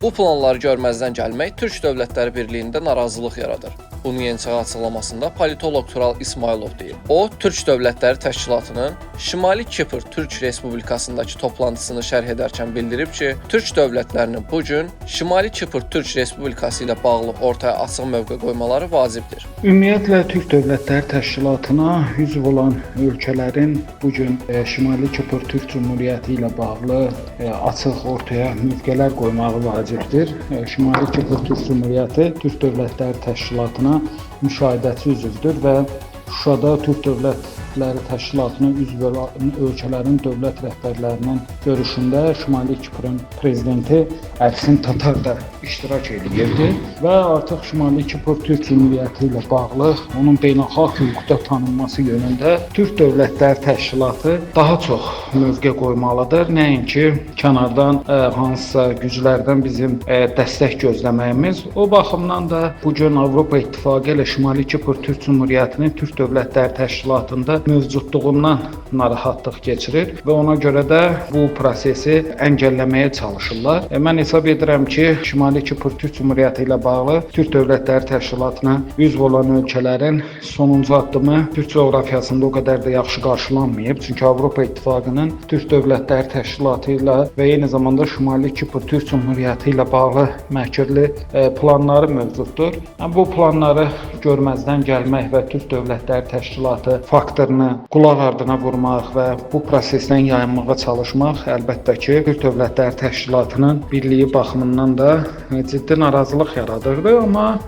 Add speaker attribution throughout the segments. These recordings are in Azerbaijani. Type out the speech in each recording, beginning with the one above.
Speaker 1: Bu planları görməzdən gəlmək Türk Dövlətləri Birliyində narazılıq yaradır. Bunu Yeniçağı açıqlamasında politoloq Tural İsmailov deyib. O, Türk Dövlətləri Təşkilatının Şimali Kipr Türk Respublikasındakı toplantısını şərh edərkən bildirib ki, Türk dövlətlərinin bu gün Şimali Kipr Türk Respublikası ilə bağlı ortaya açıq mövqe qoymaları vacibdir.
Speaker 2: Ümumiyyətlə Türk Dövlətləri Təşkilatına üzv olan ölkələrin bu gün Şimali Kipr Türk Cümhuriyyəti ilə bağlı açıq ortaya mövqelər qoymağı vacibdir. Şimali Kipr Türk Cümhuriyyəti Türk Dövlətləri Təşkilatına müşahidəçi üzvdür və Şuşada Türk Dövlətləri Təşkilatına üzv olan ölkələrin dövlət rəhbərlərinin görüşündə Şimali Kiprın prezidenti Ərsin Tatar da iştirak edirdi və artıq Şimali Kipr Türk Cümhuriyyəti ilə bağlı onun beynəlxalq hüquqda tanınması yönündə Türk Dövlətləri Təşkilatı daha çox mövqe qoymalıdır. Nəinki kənardan hansısa güclərdən bizim dəstək gözləməyimiz. O baxımdan da bu gün Avropa İttifaqı ilə Şimali Kipr Türk Cümhuriyyətinin Türk Dövlətləri Təşkilatında mövcudluğundan narahatlıq keçirir və ona görə də bu prosesi əngəlləməyə çalışırlar. Mən hesab edirəm ki, Şimali Kipr Türk Cümhuriyyəti ilə bağlı Türk Dövlətləri Təşkilatına üzv olan ölkələrin sonuncu addımı Türk coğrafiyasında o qədər də yaxşı qarşılanmayıb. Çünki Avropa İttifaqının Türk Dövlətləri Təşkilatı ilə və eyni zamanda Şimali Kipr Türk Cümhuriyyəti ilə bağlı məhkirli planları mövcuddur. Bu planları görməzdən gəlmək və Türk Dövlətləri Təşkilatı faktorunu qulaq ardına vurmaq və bu prosesdən yayınmağa çalışmaq əlbəttə ki, Türk Dövlətləri Təşkilatının birliyi baxımından da ciddi narazılıq yaradırdı. Amma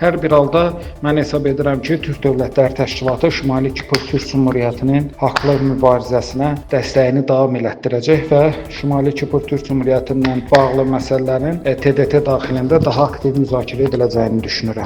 Speaker 2: hər bir halda mən hesab edirəm ki, Türk Dövlətləri Təşkilatı Şimali Kipr Türk Cümhuriyyətinin haqlı mübarizəsinə dəstəyini davam elətdirəcək və Şimali Kipr Türk Cümhuriyyəti ilə bağlı məsələlərin TDT daxilində daha aktiv müzakirə ediləcəyini düşünürəm.